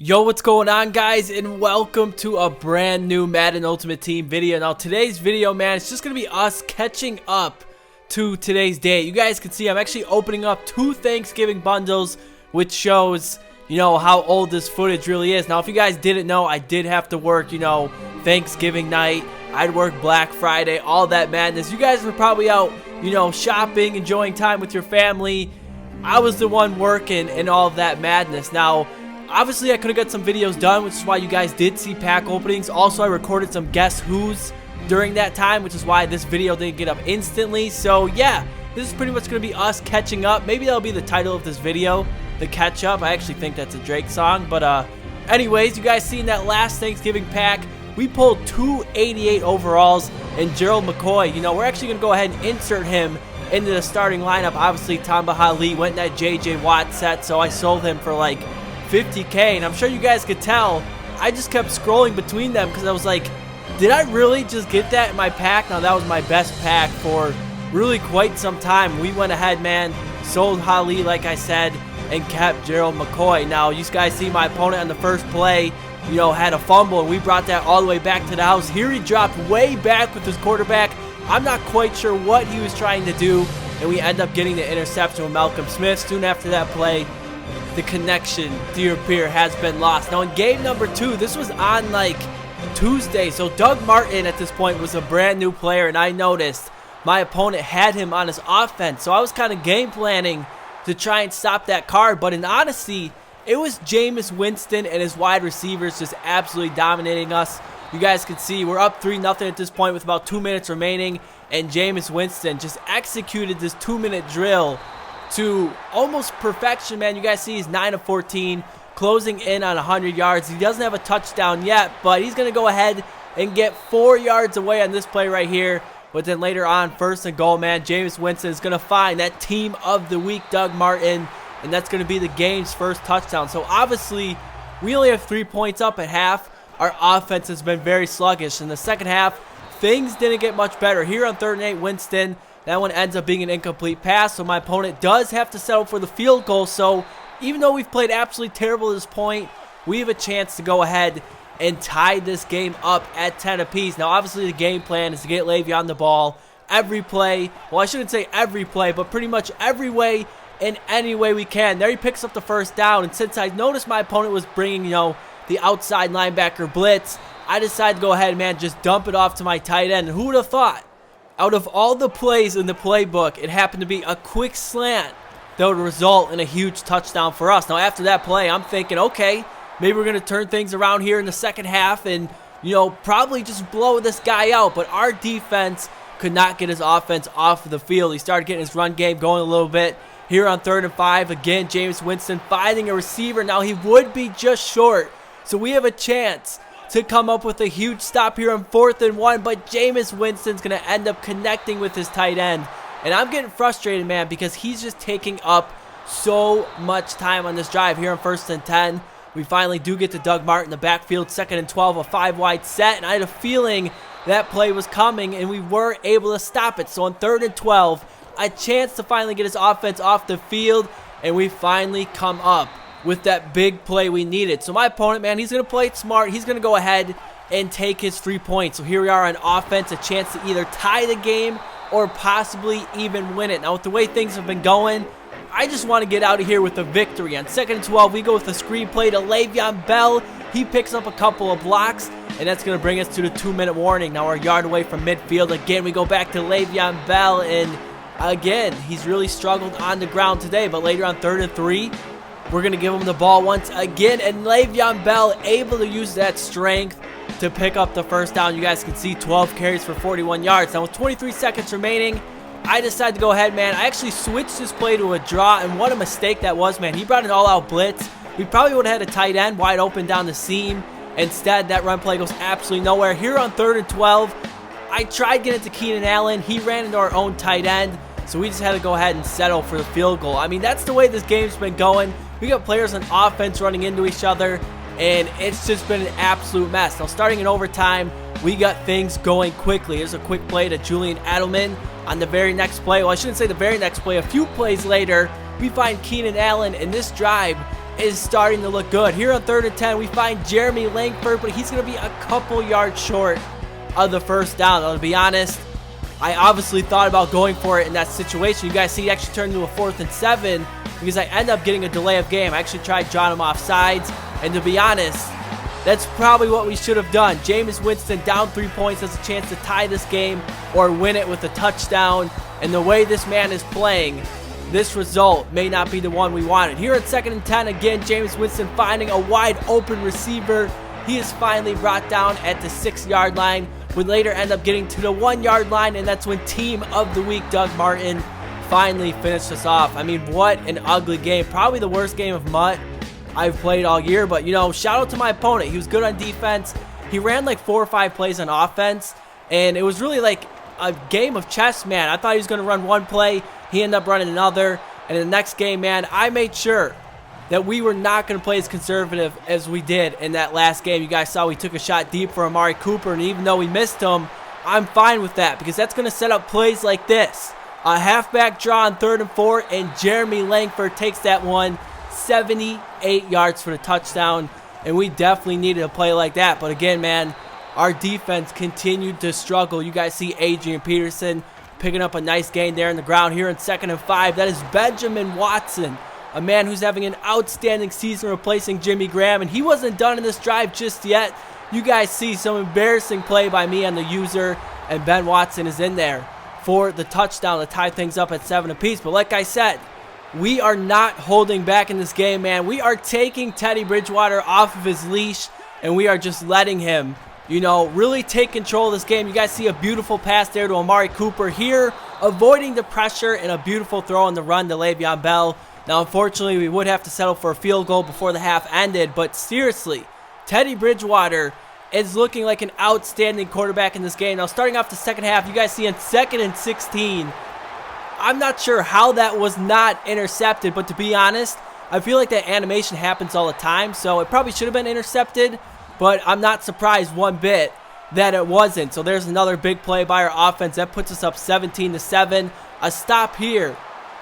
Yo, what's going on, guys, and welcome to a brand new Madden Ultimate Team video. Now, today's video, man, it's just going to be us catching up to today's date. You guys can see I'm actually opening up 2 Thanksgiving bundles, which shows, how old this footage really is. Now, if you guys didn't know, I did have to work, Thanksgiving night. I'd work Black Friday, all that madness. You guys were probably out, shopping, enjoying time with your family. I was the one working and all of that madness. Now, obviously, I could have got some videos done, which is why you guys did see pack openings. Also, I recorded some Guess Who's during that time, which is why this video didn't get up instantly. So, yeah, this is pretty much going to be us catching up. Maybe that'll be the title of this video, the catch up. I actually think that's a Drake song. But, anyways, you guys seen that last Thanksgiving pack? We pulled 288 overalls and Gerald McCoy. We're actually going to go ahead and insert him into the starting lineup. Obviously, Tamba Hali went in that JJ Watt set, so I sold him for like 50K, and I'm sure you guys could tell I just kept scrolling between them because I was like, did I really just get that in my pack? Now, that was my best pack for really quite some time. We went ahead, man, sold Hali, like I said, and kept Gerald McCoy. Now, you guys see my opponent on the first play, had a fumble, and we brought that all the way back to the house. Here he dropped way back with his quarterback. I'm not quite sure what he was trying to do, and we end up getting the interception with Malcolm Smith. Soon after that play, the connection to your peer has been lost. Now, in game number 2, this was on like Tuesday, so Doug Martin at this point was a brand new player, and I noticed my opponent had him on his offense, so I was kind of game planning to try and stop that card. But in honesty, it was Jameis Winston and his wide receivers just absolutely dominating us. You guys can see we're up 3-0 at this point with about 2 minutes remaining, and Jameis Winston just executed this 2-minute drill to almost perfection, man. You guys see he's 9 of 14, closing in on 100 yards. He doesn't have a touchdown yet, but he's going to go ahead and get 4 yards away on this play right here. But then later on, 1st and goal, man, Jameis Winston is going to find that team of the week, Doug Martin, and that's going to be the game's first touchdown. So obviously, we only have 3 points up at half. Our offense has been very sluggish. In the second half, things didn't get much better. Here on 3rd and 8, Winston, that one ends up being an incomplete pass, so my opponent does have to settle for the field goal. So even though we've played absolutely terrible at this point, we have a chance to go ahead and tie this game up at 10 apiece. Now, obviously, the game plan is to get Le'Veon the ball every play. Well, I shouldn't say every play, but pretty much every way in any way we can. There he picks up the first down, and since I noticed my opponent was bringing, the outside linebacker blitz, I decided to go ahead and, man, just dump it off to my tight end. And who would have thought? Out of all the plays in the playbook, it happened to be a quick slant that would result in a huge touchdown for us. Now, after that play, I'm thinking, okay, maybe we're going to turn things around here in the second half and, probably just blow this guy out. But our defense could not get his offense off of the field. He started getting his run game going a little bit. Here on 3rd and 5, again, Jameis Winston finding a receiver. Now, he would be just short, so we have a chance to come up with a huge stop here on 4th and 1, but Jameis Winston's going to end up connecting with his tight end. And I'm getting frustrated, man, because he's just taking up so much time on this drive. Here on 1st and 10, we finally do get to Doug Martin in the backfield, 2nd and 12, a 5-wide set, and I had a feeling that play was coming, and we were able to stop it. So on 3rd and 12, a chance to finally get his offense off the field, and we finally come up with that big play we needed. So my opponent, man, he's going to play it smart. He's going to go ahead and take his 3 points. So here we are on offense, a chance to either tie the game or possibly even win it. Now, with the way things have been going, I just want to get out of here with a victory. On 2nd and 12, we go with a screen play to Le'Veon Bell. He picks up a couple of blocks, and that's going to bring us to the 2-minute warning. Now we're a yard away from midfield. Again, we go back to Le'Veon Bell, and again, he's really struggled on the ground today. But later on 3rd and 3, we're going to give him the ball once again, and Le'Veon Bell able to use that strength to pick up the first down. You guys can see 12 carries for 41 yards. Now with 23 seconds remaining, I decided to go ahead, man. I actually switched this play to a draw, and what a mistake that was, man. He brought an all-out blitz. We probably would have had a tight end wide open down the seam. Instead, that run play goes absolutely nowhere. Here on 3rd and 12, I tried getting it to Keenan Allen. He ran into our own tight end, so we just had to go ahead and settle for the field goal. I mean, that's the way this game's been going. We got players on offense running into each other, and it's just been an absolute mess. Now, starting in overtime, we got things going quickly. Here's a quick play to Julian Edelman on the very next play. Well, I shouldn't say the very next play. A few plays later, we find Keenan Allen, and this drive is starting to look good. Here on 3rd and 10, we find Jeremy Langford, but he's going to be a couple yards short of the first down. Now, to be honest, I obviously thought about going for it in that situation. You guys see, it actually turned into a 4th and 7 because I end up getting a delay of game. I actually tried drawing him off sides, and to be honest, that's probably what we should have done. Jameis Winston down 3 points has a chance to tie this game or win it with a touchdown. And the way this man is playing, this result may not be the one we wanted. Here at 2nd and 10, again, Jameis Winston finding a wide open receiver. He is finally brought down at the 6-yard line. Would later end up getting to the 1-yard line, and that's when Team of the Week Doug Martin finally finished us off. I mean, what an ugly game. Probably the worst game of MUT I've played all year, but you know, shout out to my opponent. He was good on defense. He ran like 4 or 5 plays on offense, and it was really like a game of chess, man. I thought he was going to run one play. He ended up running another, and in the next game, man, I made sure that we were not going to play as conservative as we did in that last game. You guys saw we took a shot deep for Amari Cooper, and even though we missed him, I'm fine with that because that's going to set up plays like this. A halfback draw on 3rd and 4, and Jeremy Langford takes that one 78 yards for the touchdown, and we definitely needed a play like that. But again, man, our defense continued to struggle. You guys see Adrian Peterson picking up a nice gain there in the ground. Here in 2nd and 5, that is Benjamin Watson, a man who's having an outstanding season replacing Jimmy Graham, and he wasn't done in this drive just yet. You guys see some embarrassing play by me on the user, and Ben Watson is in there for the touchdown to tie things up at 7 apiece. But like I said, we are not holding back in this game, man. We are taking Teddy Bridgewater off of his leash, and we are just letting him, you know, really take control of this game. You guys see a beautiful pass there to Amari Cooper here, avoiding the pressure, and a beautiful throw on the run to Le'Veon Bell. Now, unfortunately, we would have to settle for a field goal before the half ended, but seriously, Teddy Bridgewater is looking like an outstanding quarterback in this game. Now, starting off the second half, you guys see in 2nd and 16, I'm not sure how that was not intercepted, but to be honest, I feel like that animation happens all the time, so it probably should have been intercepted, but I'm not surprised one bit that it wasn't. So there's another big play by our offense. That puts us up 17-7. A stop here,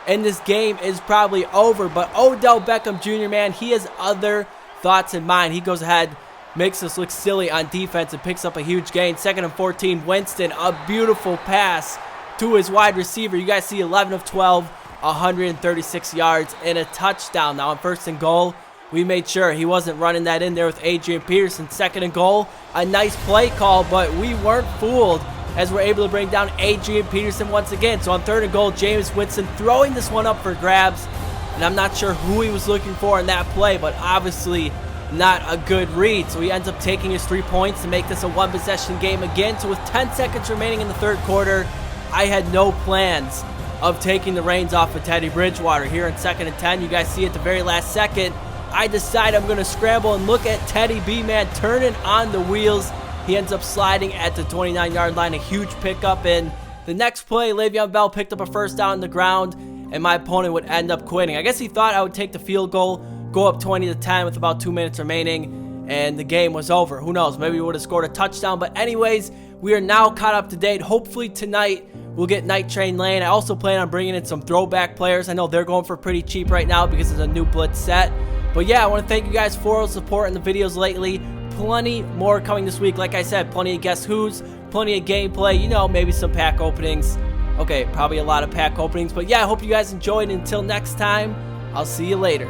and this game is probably over, but Odell Beckham Jr., man, he has other thoughts in mind. He goes ahead, makes us look silly on defense, and picks up a huge gain. 2nd and 14, Winston, a beautiful pass to his wide receiver. You guys see 11 of 12, 136 yards, and a touchdown. Now on 1st and goal, we made sure he wasn't running that in there with Adrian Peterson. 2nd and goal, a nice play call, but we weren't fooled as we're able to bring down Adrian Peterson once again. So on 3rd and goal, Jameis Winston throwing this one up for grabs, and I'm not sure who he was looking for in that play, but obviously not a good read. So he ends up taking his 3 points to make this a 1-possession game again. So with 10 seconds remaining in the 3rd quarter, I had no plans of taking the reins off of Teddy Bridgewater. Here in 2nd and 10, you guys see at the very last second, I decide I'm going to scramble and look at Teddy B, man, turning on the wheels. He ends up sliding at the 29-yard line, a huge pickup. And the next play, Le'Veon Bell picked up a first down on the ground, and my opponent would end up quitting. I guess he thought I would take the field goal, go up 20-10 with about 2 minutes remaining, and the game was over. Who knows? Maybe we would have scored a touchdown. But anyways, we are now caught up to date. Hopefully tonight we'll get Night Train Lane. I also plan on bringing in some throwback players. I know they're going for pretty cheap right now because it's a new Blitz set. But yeah, I want to thank you guys for all the support in the videos lately. Plenty more coming this week. Like I said, plenty of Guess Who's, plenty of gameplay, you know, maybe some pack openings. Okay, probably a lot of pack openings. But yeah, I hope you guys enjoyed. Until next time, I'll see you later.